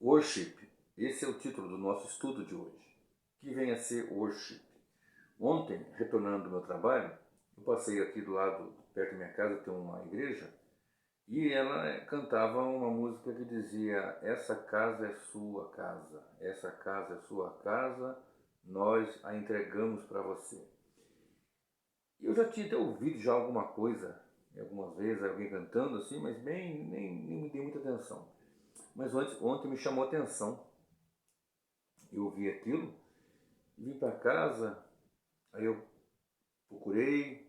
Worship. Esse é o título do nosso estudo de hoje. Que vem a ser worship. Ontem, retornando do meu trabalho, eu passei aqui do lado, perto da minha casa, tem uma igreja, e ela cantava uma música que dizia: essa casa é sua casa, essa casa é sua casa, nós a entregamos para você. Eu já tinha até ouvido já alguma coisa, algumas vezes, alguém cantando assim, mas nem me dei muita atenção. Mas ontem me chamou a atenção. Eu ouvi aquilo, vim para casa, aí eu procurei,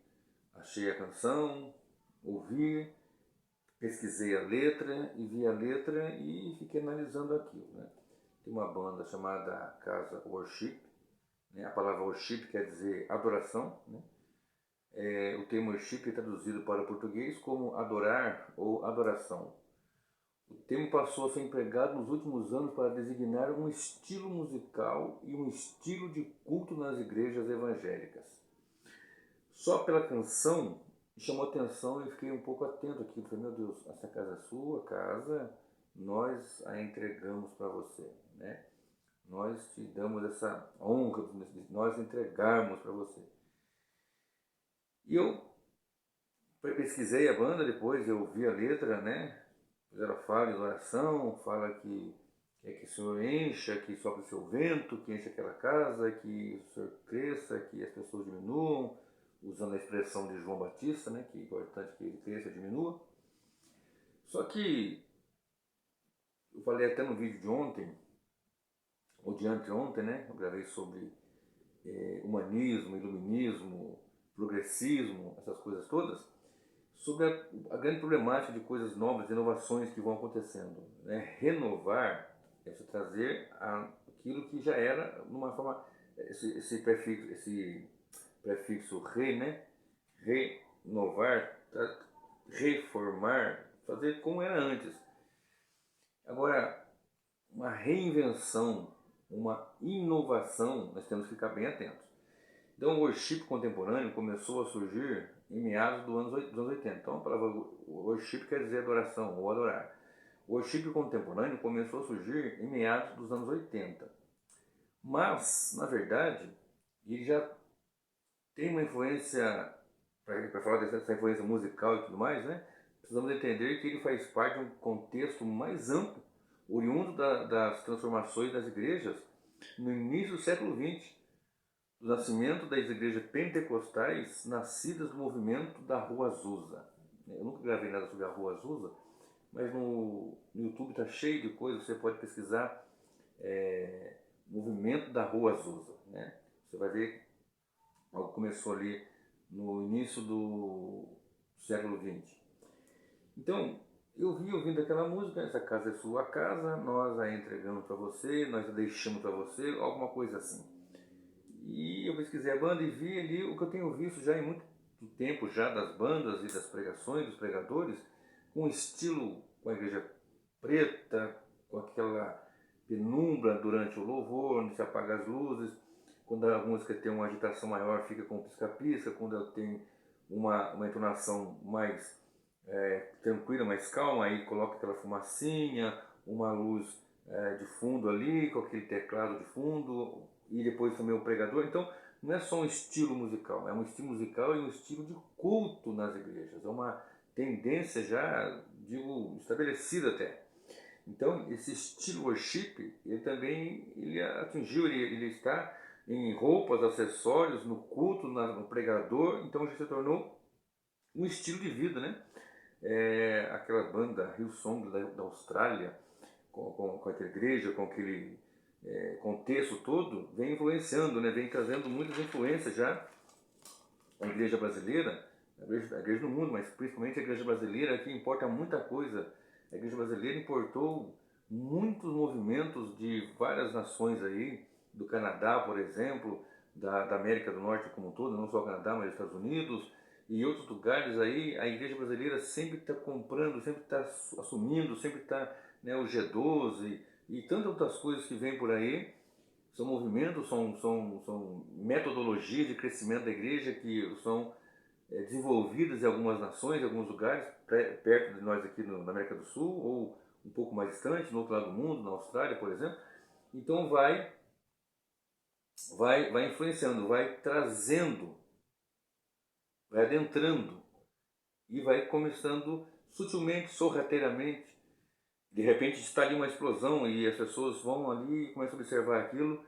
achei a canção, ouvi, pesquisei a letra e vi a letra e fiquei analisando aquilo, né? Tem uma banda chamada Casa Worship, né? A palavra worship quer dizer adoração, né? O termo worship é traduzido para o português como adorar ou adoração. O termo passou a ser empregado nos últimos anos para designar um estilo musical e um estilo de culto nas igrejas evangélicas. Só pela canção me chamou a atenção e fiquei um pouco atento aqui. Falei, meu Deus, essa casa é sua casa, nós a entregamos para você, né? Nós te damos essa honra, nós entregarmos para você. E eu pesquisei a banda, depois eu ouvi a letra, né? Ela fala de oração, fala que que o Senhor encha, que sopra o seu vento, que enche aquela casa, que o Senhor cresça, que as pessoas diminuam, usando a expressão de João Batista, né? Que é importante que ele cresça e diminua. Só que eu falei até no vídeo de ontem, ou de anteontem, né? Eu gravei sobre humanismo, iluminismo, progressismo, essas coisas todas, sobre a grande problemática de coisas novas, inovações que vão acontecendo. Né? Renovar é você trazer aquilo que já era, numa forma, esse prefixo re, né? Renovar, reformar, fazer como era antes. Agora, uma reinvenção, uma inovação, nós temos que ficar bem atentos. Então, o worship contemporâneo começou a surgir em meados dos anos 80. Então, a palavra worship quer dizer adoração ou adorar. O worship contemporâneo começou a surgir em meados dos anos 80. Mas, na verdade, ele já tem uma influência, para falar dessa influência musical e tudo mais, né? Precisamos entender que ele faz parte de um contexto mais amplo, oriundo das transformações das igrejas no início do século XX, do nascimento das igrejas pentecostais nascidas do movimento da Rua Azusa. Eu nunca gravei nada sobre a Rua Azusa, mas no YouTube está cheio de coisas, você pode pesquisar movimento da Rua Azusa. Né? Você vai ver algo que começou ali no início do século XX. Então, eu vi ouvindo aquela música, essa casa é sua casa, nós a entregamos para você, nós a deixamos para você, alguma coisa assim. E eu pesquisei a banda e vi ali o que eu tenho visto já em muito tempo já das bandas e das pregações, dos pregadores, com um estilo, com a igreja preta, com aquela penumbra durante o louvor, onde se apaga as luzes, quando a música tem uma agitação maior fica com pisca-pisca, quando ela tem uma entonação mais tranquila, mais calma, aí coloca aquela fumacinha, uma luz de fundo ali, com aquele teclado de fundo, e depois também o pregador. Então, não é só um estilo musical, é um estilo musical e um estilo de culto nas igrejas. É uma tendência já, digo, estabelecida até. Então, esse estilo worship, ele também atingiu, ele está em roupas, acessórios, no culto, no pregador, então já se tornou um estilo de vida, né? Aquela banda Hillsong da Austrália, com aquela igreja, com aquele contexto todo, vem influenciando, né? Vem trazendo muitas influências já a igreja brasileira, a igreja do mundo, mas principalmente a igreja brasileira, que importa muita coisa. A igreja brasileira importou muitos movimentos de várias nações aí, do Canadá, por exemplo, da América do Norte como um todo, não só o Canadá, mas os Estados Unidos, e outros lugares aí. A igreja brasileira sempre está comprando, sempre está assumindo, sempre está, né, o G12 e tantas outras coisas que vêm por aí. São movimentos, são metodologias de crescimento da igreja que são desenvolvidas em algumas nações, em alguns lugares, perto de nós aqui na América do Sul, ou um pouco mais distante, no outro lado do mundo, na Austrália, por exemplo. Então vai influenciando, vai trazendo, vai adentrando e vai começando sutilmente, sorrateiramente. De repente está ali uma explosão e as pessoas vão ali e começam a observar aquilo.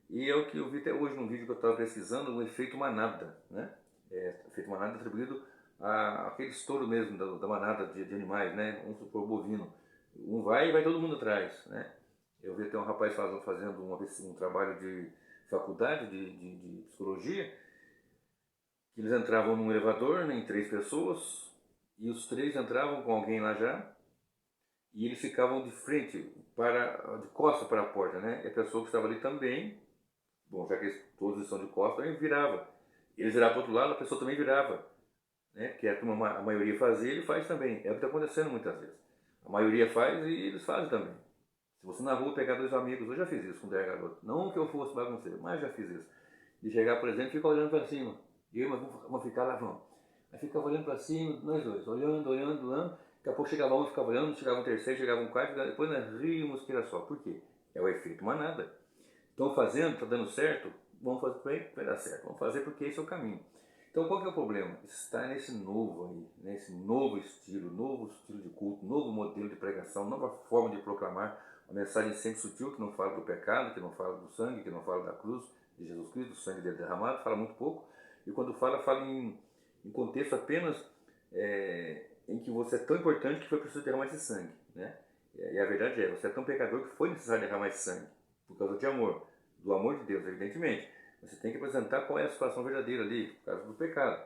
E é o que eu vi até hoje num vídeo que eu estava pesquisando, o efeito manada, né? O efeito manada atribuído àquele estouro mesmo da manada de animais, né? Vamos supor, bovino. Um vai e vai todo mundo atrás, né? Eu vi até um rapaz fazendo um trabalho de faculdade de psicologia, que eles entravam num elevador, né, em 3 pessoas, e os 3 entravam com alguém lá já, e eles ficavam de frente, de costas para a porta, né? E a pessoa que estava ali também, bom, já que todos estão de costas, também virava. Eles viravam para o outro lado, a pessoa também virava, né? Que é como a maioria fazia, ele faz também. É o que está acontecendo muitas vezes. A maioria faz e eles fazem também. Se você na rua pegar 2 amigos, eu já fiz isso com 10 garotos. Não que eu fosse bagunceiro, mas já fiz isso. De chegar, por exemplo, e ficar olhando para cima. E eu, mas vamos ficar lá, vamos. Aí ficava olhando para cima, nós dois, olhando. Daqui a pouco chegava um, ficava olhando, chegava um terceiro, chegava um quarto, depois nós ríamos que era só. Por quê? É o efeito manada. Estão fazendo, está dando certo, vamos fazer, vai dar certo. Vamos fazer porque esse é o caminho. Então qual que é o problema? Está nesse novo aí, nesse novo estilo de culto, novo modelo de pregação, nova forma de proclamar uma mensagem sempre sutil, que não fala do pecado, que não fala do sangue, que não fala da cruz de Jesus Cristo, do sangue dele derramado, fala muito pouco. E quando fala em contexto apenas em que você é tão importante que foi preciso derramar esse sangue, né? E a verdade é, você é tão pecador que foi necessário derramar esse sangue, por causa de amor, do amor de Deus, evidentemente. Você tem que apresentar qual é a situação verdadeira ali, por causa do pecado.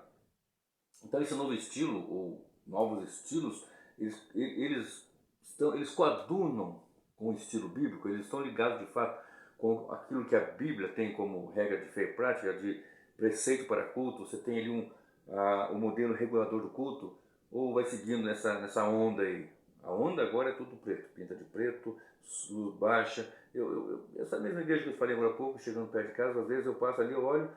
Então esse novo estilo, ou novos estilos, eles coadunam com o estilo bíblico, eles estão ligados de fato com aquilo que a Bíblia tem como regra de fé e prática, de preceito para culto. Você tem ali o modelo regulador do culto, ou vai seguindo nessa onda aí. A onda agora é tudo preto, pinta de preto, luz baixa. Essa mesma igreja que eu falei agora há pouco, chegando perto de casa, às vezes eu passo ali, eu olho,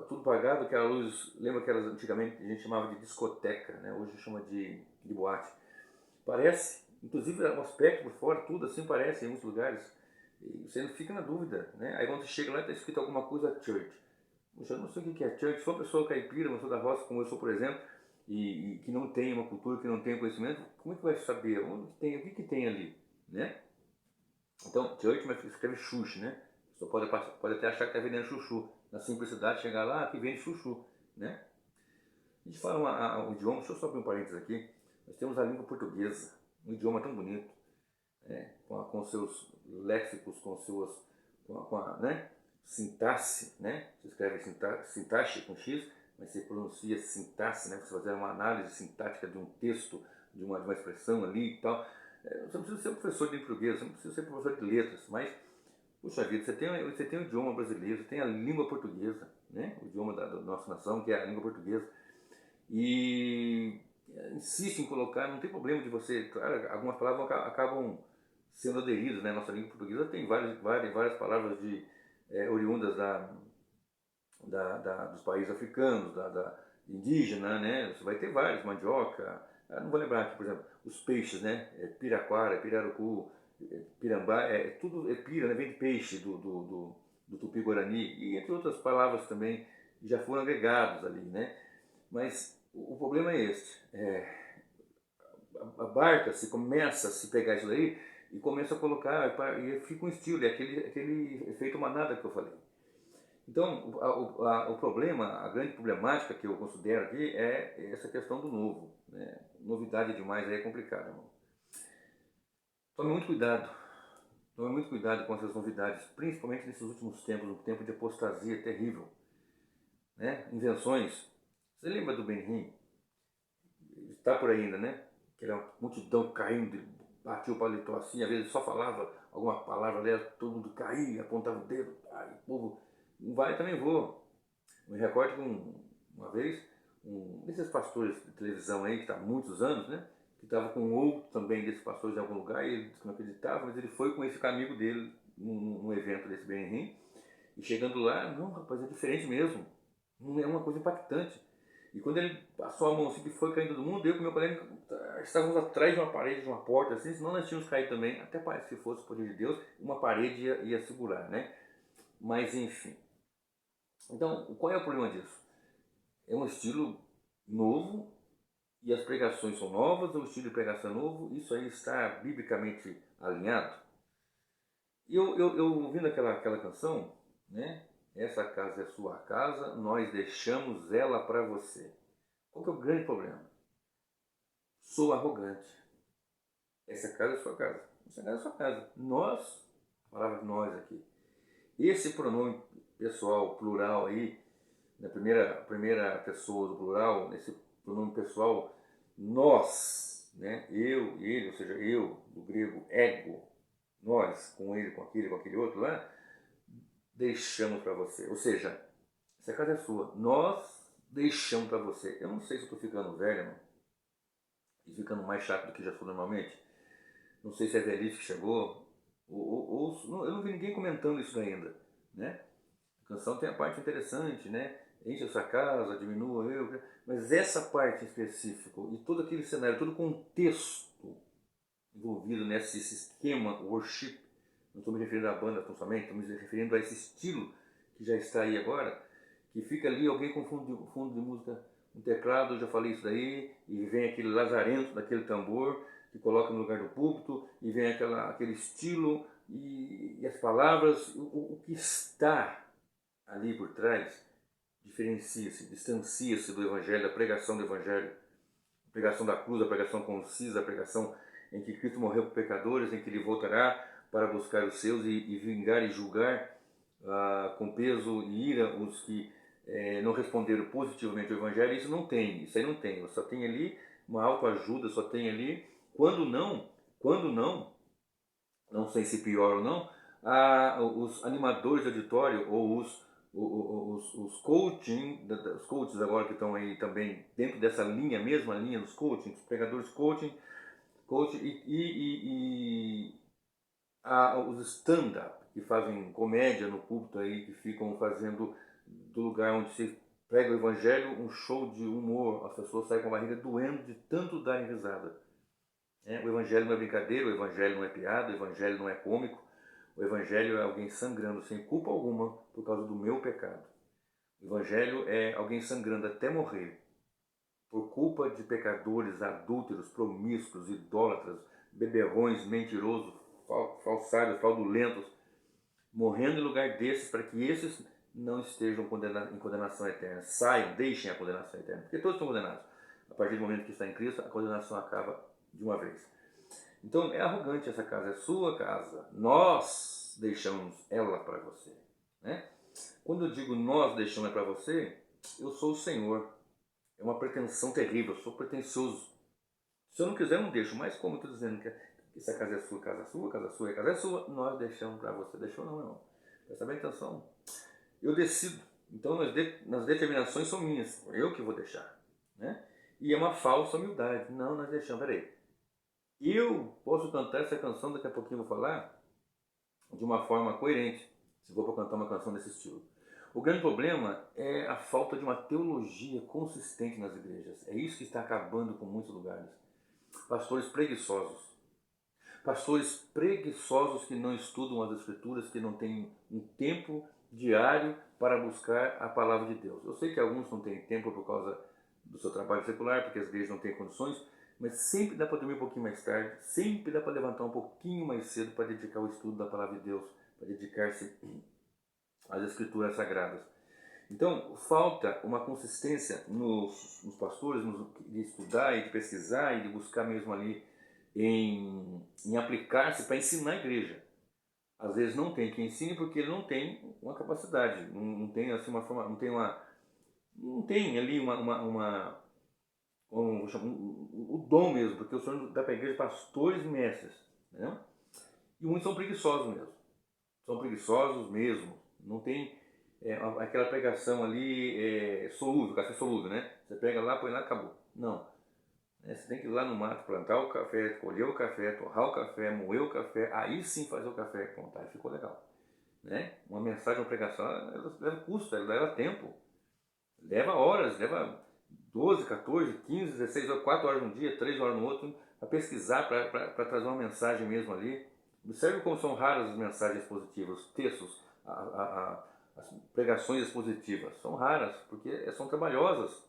tudo apagado, aquela luz, lembra que antigamente a gente chamava de discoteca, né? Hoje chama de boate. Parece, inclusive o aspecto por fora, tudo assim parece em muitos lugares. E você não fica na dúvida, né? Aí quando você chega lá está escrito alguma coisa church. Eu não sei o que é church, sou uma pessoa caipira, uma pessoa da roça como eu sou, por exemplo, e que não tem uma cultura, que não tem conhecimento, como é que vai saber? Onde tem, o que tem ali, né? Então, church, mas escreve chuchu, né? Você pode até achar que está vendendo chuchu. Na simplicidade, chegar lá, que vende chuchu, né? A gente fala um idioma, deixa eu só abrir um parênteses aqui. Nós temos a língua portuguesa, um idioma tão bonito, né? Com seus léxicos, com a né? Sintaxe, né? Você escreve sintaxe com X, mas você pronuncia sintaxe, né? Você fazer uma análise sintática de um texto, de uma expressão ali e tal. Você não precisa ser professor de português, você não precisa ser professor de letras, mas, puxa vida, você tem o idioma brasileiro, você tem a língua portuguesa, né? O idioma da nossa nação, que é a língua portuguesa. E insiste em colocar, não tem problema de você, claro, algumas palavras acabam sendo aderidas, né? Nossa língua portuguesa tem várias palavras oriundas dos países africanos, da indígena, né? Você vai ter vários, mandioca, não vou lembrar aqui, por exemplo, os peixes, né? Piraquara, pirarucu, pirambá, tudo é pira, né? Vem de peixe do Tupi-Guarani, e entre outras palavras também já foram agregados ali, né? Mas o problema é este, abarca-se, começa a se pegar isso daí e começa a colocar, e fica um estilo, é aquele efeito manada que eu falei. Então, o problema, a grande problemática que eu considero aqui é essa questão do novo, né? Novidade demais aí é complicado, irmão. Tome muito cuidado com essas novidades, principalmente nesses últimos tempos, um tempo de apostasia terrível, né? Invenções. Você lembra do Benihim? Está por aí ainda, né? Aquela multidão caindo, batia o paletó assim, às vezes só falava alguma palavra dela, todo mundo caía, apontava o dedo, o povo, não vai, também vou. Me recordo que uma vez, um desses pastores de televisão aí, que está há muitos anos, né? Que estava com outro também desses pastores em algum lugar, e ele disse que não acreditava, mas ele foi com esse amigo dele num evento desse Benihim, e chegando lá, não, rapaz, é diferente mesmo, não é uma coisa impactante. E quando ele passou a mão assim, que foi caindo todo mundo, eu e meu colega estávamos atrás de uma parede, de uma porta, assim, senão nós tínhamos caído também. Até parece que fosse o poder de Deus, uma parede ia segurar, né? Mas enfim. Então, qual é o problema disso? É um estilo novo e as pregações são novas, o estilo de pregação é novo, isso aí está biblicamente alinhado. E eu ouvindo aquela canção, né? Essa casa é sua casa, nós deixamos ela para você. Qual que é o grande problema? Sou arrogante. Essa casa é sua casa. Essa casa é sua casa. Nós, a palavra nós aqui. Esse pronome pessoal, plural aí, na primeira pessoa do plural, esse pronome pessoal, nós, né? Eu e ele, ou seja, eu, do grego ego, nós, com ele, com aquele outro lá, deixamos para você. Ou seja, essa casa é sua. Nós deixamos para você. Eu não sei se eu estou ficando velho, não, e ficando mais chato do que já sou normalmente. Não sei se é velhice que chegou, eu não vi ninguém comentando isso ainda, né? A canção tem a parte interessante, né? Enche a sua casa, diminua eu, mas essa parte em específico e todo aquele cenário, todo o contexto envolvido nesse esquema worship, não estou me referindo à banda tão somente, estou me referindo a esse estilo que já está aí agora, que fica ali, alguém com fundo de música, um teclado, eu já falei isso daí, e vem aquele lazarento daquele tambor, que coloca no lugar do púlpito, e vem aquele estilo, e as palavras, o que está ali por trás, diferencia-se, distancia-se do Evangelho, da pregação do Evangelho, a pregação da cruz, a pregação concisa, a pregação em que Cristo morreu por pecadores, em que Ele voltará para buscar os seus e vingar e julgar com peso e ira os que não responderam positivamente ao Evangelho. Isso não tem, isso aí não tem. Só tem ali uma autoajuda, só tem ali, quando não, não sei se pior ou não, os animadores de auditório ou os os coaches agora que estão aí também dentro dessa linha, mesma linha dos coaching, os pregadores coaching os stand-up que fazem comédia no púlpito aí, que ficam fazendo do lugar onde se prega o evangelho um show de humor, as pessoas saem com a barriga doendo de tanto darem risada. O evangelho não é brincadeira, o evangelho não é piada, o evangelho não é cômico, o evangelho é alguém sangrando sem culpa alguma por causa do meu pecado. O evangelho é alguém sangrando até morrer por culpa de pecadores, adúlteros, promíscuos, idólatras, beberrões, mentirosos, falsários, fraudulentos, morrendo em lugar desses para que esses não estejam em condenação eterna. Saiam, deixem a condenação eterna, porque todos estão condenados. A partir do momento que está em Cristo, a condenação acaba de uma vez. Então é arrogante, essa casa é sua casa, nós deixamos ela para você, né? Quando eu digo nós deixamos ela para você, eu sou o Senhor. É uma pretensão terrível, eu sou pretensioso. Se eu não quiser, eu não deixo, mas como eu estou dizendo que essa casa é sua, casa é sua, casa é sua, casa é sua, nós deixamos para você. Deixou não, irmão. Presta bem atenção. Eu decido. Então nas determinações são minhas, eu que vou deixar, né? E é uma falsa humildade. Não, nós deixamos, peraí. Eu posso cantar essa canção, daqui a pouquinho eu vou falar, de uma forma coerente, se for para cantar uma canção desse estilo. O grande problema é a falta de uma teologia consistente nas igrejas. É isso que está acabando com muitos lugares. Pastores preguiçosos. Pastores preguiçosos que não estudam as Escrituras, que não têm um tempo diário para buscar a palavra de Deus. Eu sei que alguns não têm tempo por causa do seu trabalho secular, porque as igrejas não têm condições, mas sempre dá para dormir um pouquinho mais tarde, sempre dá para levantar um pouquinho mais cedo para dedicar o estudo da palavra de Deus, para dedicar-se às Escrituras Sagradas. Então, falta uma consistência nos pastores de estudar e de pesquisar e de buscar mesmo ali em aplicar-se para ensinar a igreja. Às vezes não tem quem ensine porque ele não tem uma capacidade, não tem assim uma forma, não tem ali o dom mesmo, porque o Senhor dá para a igreja pastores e mestres, né? E muitos são preguiçosos mesmo, não tem aquela pregação ali solúvel, café solúvel, né? Você pega lá, põe lá, acabou. Não. Você tem que ir lá no mato, plantar o café, colher o café, torrar o café, moer o café, aí sim fazer o café. Pronto, aí ficou legal. Né? Uma mensagem, uma pregação, ela leva custo, ela leva tempo, leva horas, leva 12, 14, 15, 16 horas, 4 horas num dia, 3 horas no outro, para pesquisar, para trazer uma mensagem mesmo ali. Observe como são raras as mensagens positivas, os textos, as pregações expositivas. São raras, porque são trabalhosas.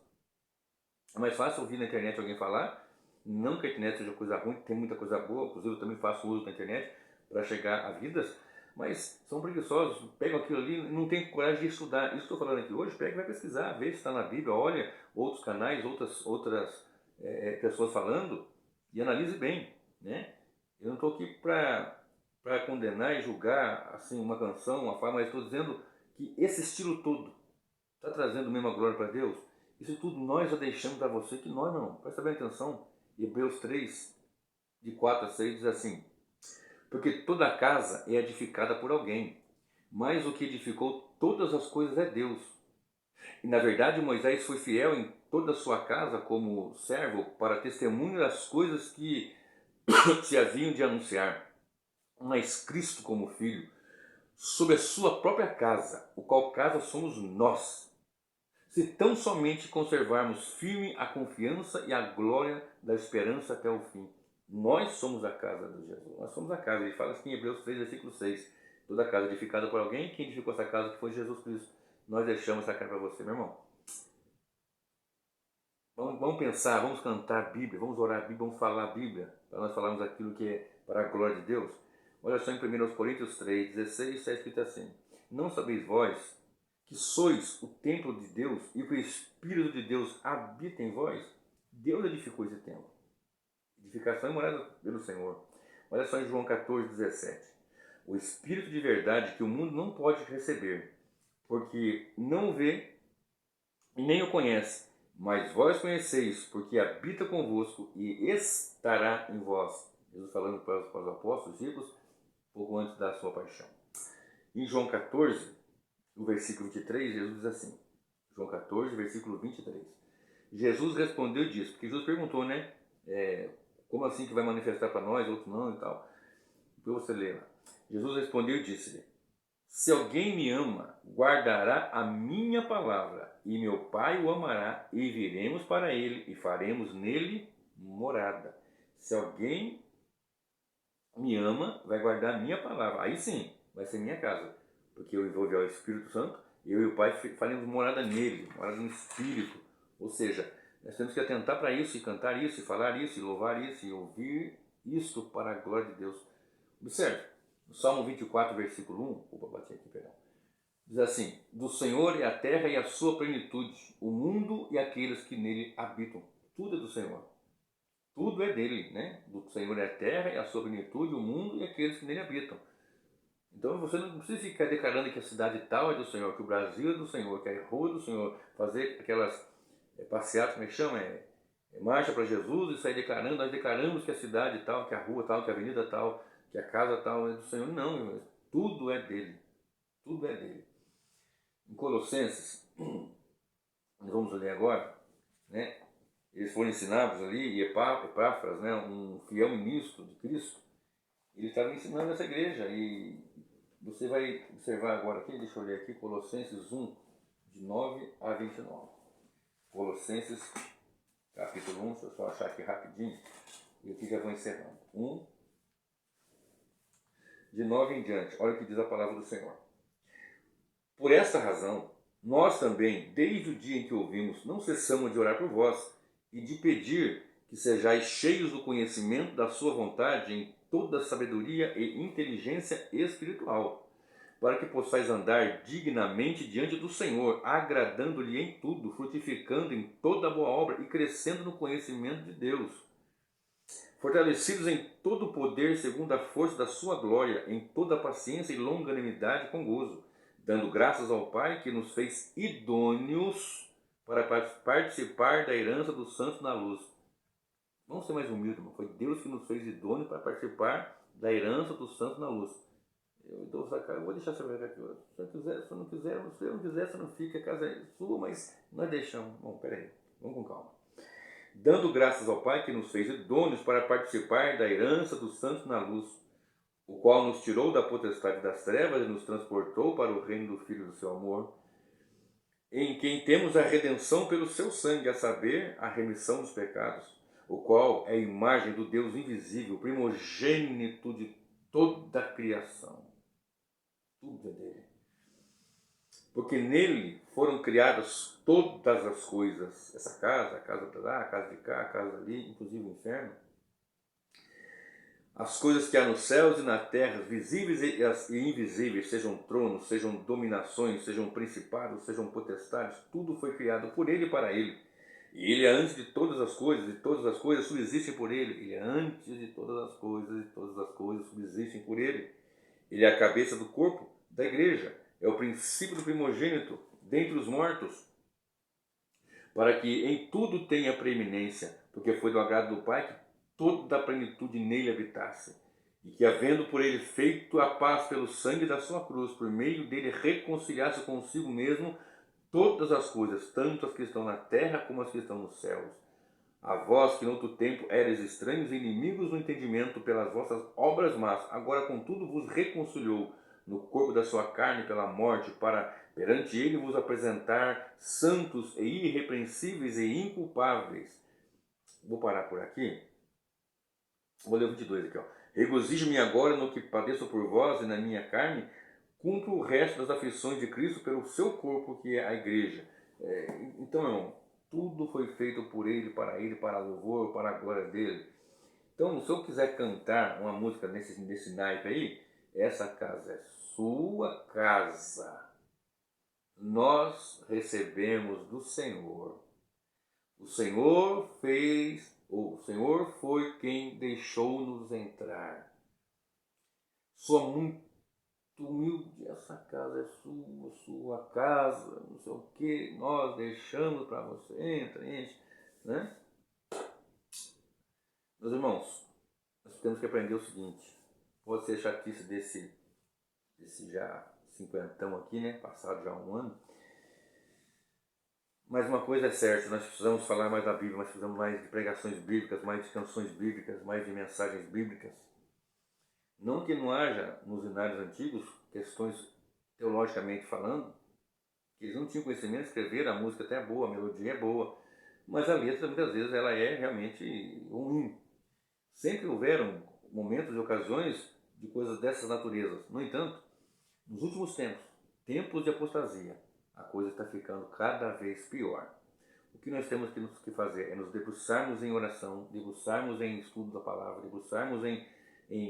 É mais fácil ouvir na internet alguém falar, não que a internet seja coisa ruim, tem muita coisa boa, inclusive eu também faço uso da internet para chegar a vidas, mas são preguiçosos, pegam aquilo ali e não tem coragem de estudar. Isso que eu estou falando aqui hoje, pega e vai pesquisar, vê se está na Bíblia, olha outros canais, outras pessoas falando e analise bem, né? Eu não estou aqui para condenar e julgar assim uma canção, uma forma, mas estou dizendo que esse estilo todo está trazendo mesmo a glória para Deus. Isso tudo nós já deixamos para você, que nós não. Presta bem atenção. Hebreus 3, de 4 a 6 diz assim: porque toda casa é edificada por alguém, mas o que edificou todas as coisas é Deus. E na verdade Moisés foi fiel em toda a sua casa como servo para testemunho das coisas que se haviam de anunciar. Mas Cristo como filho, sobre a sua própria casa, o qual casa somos nós, se tão somente conservarmos firme a confiança e a glória da esperança até o fim. Nós somos a casa de Jesus. Nós somos a casa. Ele fala assim em Hebreus 3, versículo 6. Toda casa edificada por alguém, quem edificou essa casa que foi Jesus Cristo. Nós deixamos essa casa para você, meu irmão. Vamos pensar, vamos cantar a Bíblia, vamos orar a Bíblia, vamos falar a Bíblia, para nós falarmos aquilo que é para a glória de Deus. Olha só em 1 Coríntios 3, 16, está escrito assim: não sabeis vós que sois o templo de Deus e que o Espírito de Deus habita em vós? Deus edificou esse templo. Edificação é morada pelo Senhor. Olha só em João 14, 17. O Espírito de verdade que o mundo não pode receber, porque não o vê e nem o conhece. Mas vós conheceis, porque habita convosco e estará em vós. Jesus falando para os apóstolos, discípulos, pouco antes da sua paixão. Em João 14, no versículo 23, Jesus diz assim, João 14, versículo 23. Jesus respondeu e disse, porque Jesus perguntou, né? Como assim que vai manifestar para nós, outros não e tal. Para você ler lá. Jesus respondeu e disse-lhe, se alguém me ama, guardará a minha palavra, e meu Pai o amará, e viremos para ele, e faremos nele morada. Se alguém me ama, vai guardar a minha palavra. Aí sim, vai ser minha casa. Porque eu envolvi o Espírito Santo, eu e o Pai faremos morada nele, morada no Espírito. Ou seja, nós temos que atentar para isso, e cantar isso, e falar isso, e louvar isso, e ouvir isso para a glória de Deus. Observe. No Salmo 24, versículo 1, bati aqui, perdão. Diz assim, do Senhor é a terra e a sua plenitude, o mundo e aqueles que nele habitam. Tudo é do Senhor. Tudo é dele, né? Do Senhor é a terra e a sua plenitude, o mundo e aqueles que nele habitam. Então você não precisa ficar declarando que a cidade tal é do Senhor, que o Brasil é do Senhor, que a rua é do Senhor, fazer aquelas passeatas, como é que chama? Marcha para Jesus e sair declarando, nós declaramos que a cidade tal, que a rua tal, que a avenida tal, que a casa tal é do Senhor. Não, irmãos, tudo é dele. Tudo é dele. Em Colossenses, nós vamos ler agora, né? Eles foram ensinados ali, e Epáfras, né, um fiel ministro de Cristo, ele estava ensinando essa igreja. E você vai observar agora aqui, deixa eu ler aqui, Colossenses 1, de 9 a 29. Colossenses, capítulo 1, deixa eu só achar aqui rapidinho, e aqui já vou encerrando. 1, de 9 em diante, olha o que diz a palavra do Senhor. Por esta razão, nós também, desde o dia em que ouvimos, não cessamos de orar por vós e de pedir que sejais cheios do conhecimento da sua vontade em toda sabedoria e inteligência espiritual, para que possais andar dignamente diante do Senhor, agradando-lhe em tudo, frutificando em toda boa obra e crescendo no conhecimento de Deus, fortalecidos em todo o poder segundo a força da sua glória, em toda paciência e longanimidade com gozo, dando graças ao Pai que nos fez idôneos para participar da herança dos santos na luz. Vamos ser mais humildes, irmão. Foi Deus que nos fez idôneos para participar da herança dos santos na luz. Eu vou deixar essa verdade aqui. Se eu quiser, se eu não quiser, se eu não quiser, se não fica, a casa é sua, mas nós deixamos. Bom, peraí, vamos com calma. Dando graças ao Pai que nos fez idôneos para participar da herança dos santos na luz, o qual nos tirou da potestade das trevas e nos transportou para o reino do Filho do seu amor, em quem temos a redenção pelo seu sangue, a saber, a remissão dos pecados, o qual é a imagem do Deus invisível, primogênito de toda a criação. Tudo é dele. Porque nele foram criadas todas as coisas. Essa casa, a casa de lá, a casa de cá, a casa ali, inclusive o inferno. As coisas que há nos céus e na terra, visíveis e invisíveis, sejam tronos, sejam dominações, sejam principados, sejam potestades, tudo foi criado por ele e para ele. E ele é antes de todas as coisas, e todas as coisas subsistem por ele. Ele é antes de todas as coisas, e todas as coisas subsistem por ele. Ele é a cabeça do corpo da igreja, é o princípio do primogênito dentre os mortos, para que em tudo tenha preeminência, porque foi do agrado do Pai que toda a plenitude nele habitasse, e que, havendo por ele feito a paz pelo sangue da sua cruz, por meio dele reconciliasse consigo mesmo todas as coisas, tanto as que estão na terra como as que estão nos céus. A vós que noutro tempo eres estranhos e inimigos do entendimento pelas vossas obras más, agora contudo vos reconciliou no corpo da sua carne pela morte, para perante ele vos apresentar santos e irrepreensíveis e inculpáveis. Vou parar por aqui. Vou ler o 22 aqui. Regozijo-me agora no que padeço por vós e na minha carne, cumpro o resto das aflições de Cristo pelo seu corpo, que é a igreja. Então, irmão, tudo foi feito por ele, para louvor, para a glória dele. Então, se eu quiser cantar uma música nesse naipe aí, essa casa é sua casa. Nós recebemos do Senhor. O Senhor foi quem deixou-nos entrar. Sua muito humilde, essa casa é sua casa, não sei o que, nós deixamos para você, entra, enche, né? Meus irmãos, nós temos que aprender o seguinte, pode ser chatice desse já cinquentão aqui, né, passado já um ano, mas uma coisa é certa, nós precisamos falar mais da Bíblia, nós precisamos mais de pregações bíblicas, mais de canções bíblicas, mais de mensagens bíblicas. Não que não haja nos hinários antigos questões teologicamente falando, que eles não tinham conhecimento, escreveram, a música até é boa, a melodia é boa, mas a letra muitas vezes ela é realmente ruim. Sempre houveram momentos e ocasiões de coisas dessas naturezas. No entanto, nos últimos tempos de apostasia, a coisa está ficando cada vez pior. O que nós temos que fazer é nos debruçarmos em oração, debruçarmos em estudo da palavra, debruçarmos em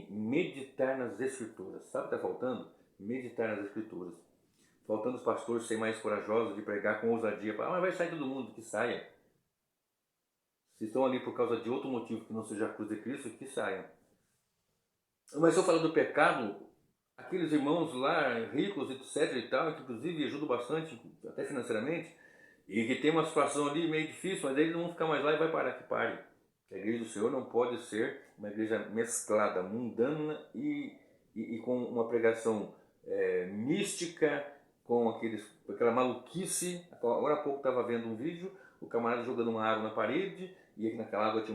meditar nas Escrituras. Sabe o que está faltando? Meditar nas Escrituras. Faltando os pastores serem mais corajosos de pregar com ousadia. Mas vai sair todo mundo, que saia. Se estão ali por causa de outro motivo que não seja a cruz de Cristo, que saiam. Mas se eu falar do pecado, aqueles irmãos lá, ricos, etc e tal, que inclusive ajudam bastante, até financeiramente, e que tem uma situação ali meio difícil, mas eles não vão ficar mais lá e vai parar que pare. A igreja do Senhor não pode ser uma igreja mesclada, mundana e com uma pregação mística, com aquela maluquice. Agora há pouco estava vendo um vídeo, o camarada jogando uma água na parede, e naquela água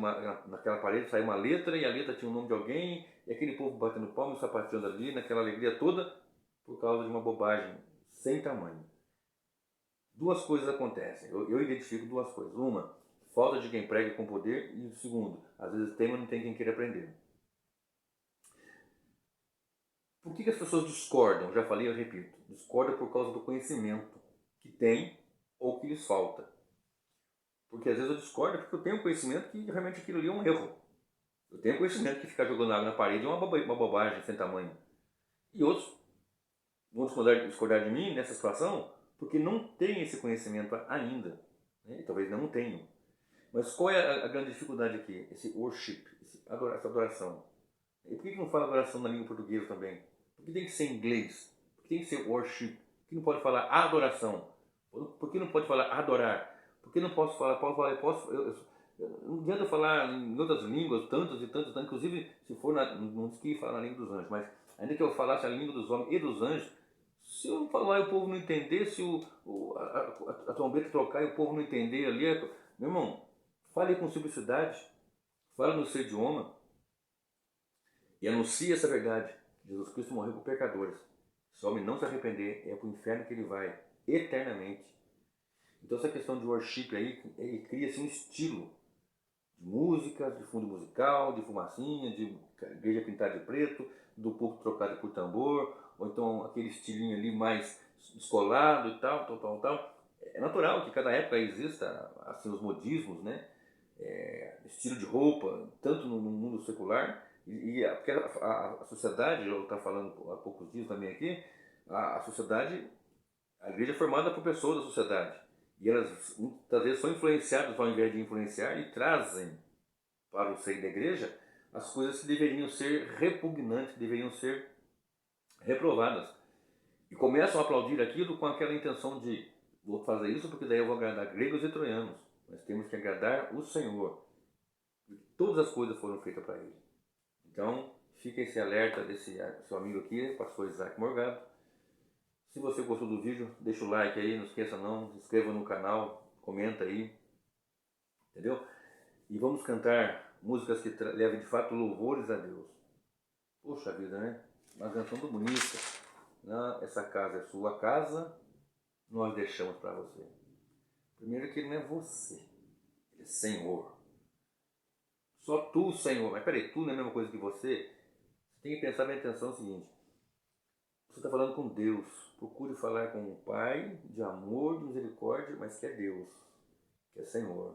naquela parede saiu uma letra, e a letra tinha o nome de alguém, e aquele povo batendo palma e sapateando ali, naquela alegria toda, por causa de uma bobagem sem tamanho. Duas coisas acontecem, eu identifico duas coisas. Uma, falta de quem pregue com poder, e segundo, às vezes tem, mas não tem quem queira aprender. Por que as pessoas discordam? Já falei, eu repito. Discordam por causa do conhecimento que tem ou que lhes falta. Porque às vezes eu discordo porque eu tenho conhecimento que realmente aquilo ali é um erro. Eu tenho conhecimento que ficar jogando água na parede é uma bobagem sem tamanho. E outros vão discordar de mim nessa situação porque não tem esse conhecimento ainda. Né? Talvez não tenham. Mas qual é a grande dificuldade aqui? Esse worship, essa adoração. E por que não fala adoração na língua portuguesa também? Por que tem que ser em inglês? Por que tem que ser worship? Por que não pode falar adoração? Por que não pode falar adorar? Por que não posso falar? Não adianta falar em outras línguas, tantas e tantas, inclusive se for, não diz que falar na língua dos anjos, mas ainda que eu falasse a língua dos homens e dos anjos, se eu falar e o povo não entender, se a trombeta trocar e o povo não entender ali, meu irmão, fale com simplicidade, fale no seu idioma e anuncie essa verdade. Jesus Cristo morreu por pecadores. Se o homem não se arrepender, é para o inferno que ele vai eternamente. Então essa questão de worship aí, cria-se um estilo de música, de fundo musical, de fumacinha, de igreja pintada de preto, do púlpito trocado por tambor, ou então aquele estilinho ali mais descolado e tal. É natural que cada época exista assim os modismos, né? Estilo de roupa, tanto no mundo secular, porque a sociedade, eu estava falando há poucos dias também aqui, a sociedade, a igreja é formada por pessoas da sociedade, e elas muitas vezes são influenciadas ao invés de influenciar e trazem para o seio da igreja as coisas que deveriam ser repugnantes, que deveriam ser reprovadas. E começam a aplaudir aquilo com aquela intenção de vou fazer isso porque daí eu vou agradar gregos e troianos. Nós temos que agradar o Senhor. Todas as coisas foram feitas para Ele. Então, fica esse alerta desse seu amigo aqui, pastor Isaac Morgado. Se você gostou do vídeo, deixa o like aí, não esqueça não, se inscreva no canal, comenta aí, entendeu? E vamos cantar músicas que levem de fato louvores a Deus. Poxa vida, né? Uma canção tão bonita. Não, essa casa é sua casa, nós deixamos para você. Primeiro que ele não é você, ele é Senhor. Só tu, Senhor. Mas peraí, tu não é a mesma coisa que você? Você tem que prestar bem atenção no seguinte. Você está falando com Deus. Procure falar com o Pai de amor, de misericórdia, mas que é Deus, que é Senhor.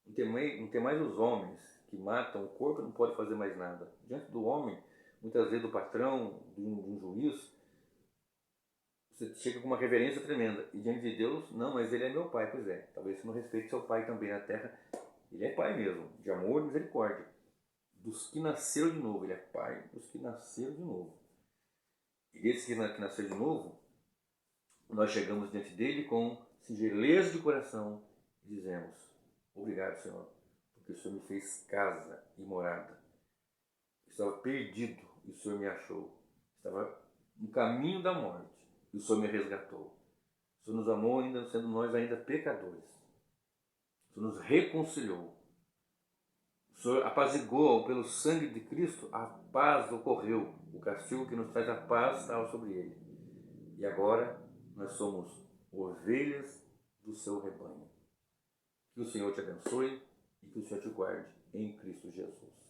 Não tem mais os homens que matam o corpo e não pode fazer mais nada. Diante do homem, muitas vezes do patrão, de um juiz, você chega com uma reverência tremenda. E diante de Deus, não, mas ele é meu pai. Pois é, talvez você não respeite seu pai também na terra. Ele é pai mesmo, de amor e misericórdia. Dos que nasceram de novo. Ele é pai dos que nasceram de novo. E desses que nasceram de novo, nós chegamos diante dele com singeleza de coração e dizemos: obrigado, Senhor, porque o Senhor me fez casa e morada. Estava perdido e o Senhor me achou. Estava no caminho da morte e o Senhor me resgatou. O Senhor nos amou ainda sendo nós ainda pecadores. O Senhor nos reconciliou. O Senhor apaziguou pelo sangue de Cristo, a paz ocorreu. O castigo que nos traz a paz estava sobre ele. E agora nós somos ovelhas do seu rebanho. Que o Senhor te abençoe e que o Senhor te guarde em Cristo Jesus.